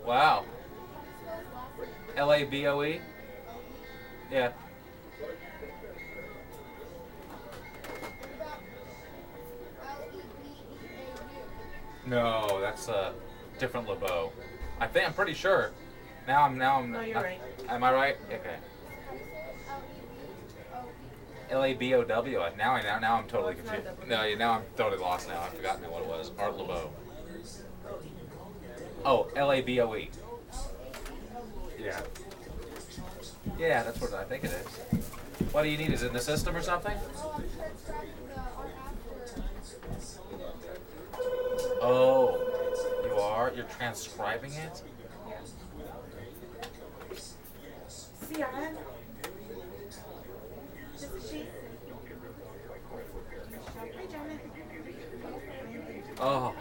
Wow. Laboe? Yeah. No, that's a different LeBeau. I'm pretty sure. No, you're Not, right. am I right? Okay. Labow. Now I'm Oh, totally it's not a confused. double No, D. now I'm totally lost. Now I've forgotten what it was. Art LeBeau. Oh, Laboe. Yeah. Yeah, that's what I think it is. What do you need? Is it in the system or something? Oh, you are? You're transcribing it? Yeah. Sian, this is Jason. Hi, Janet. Oh,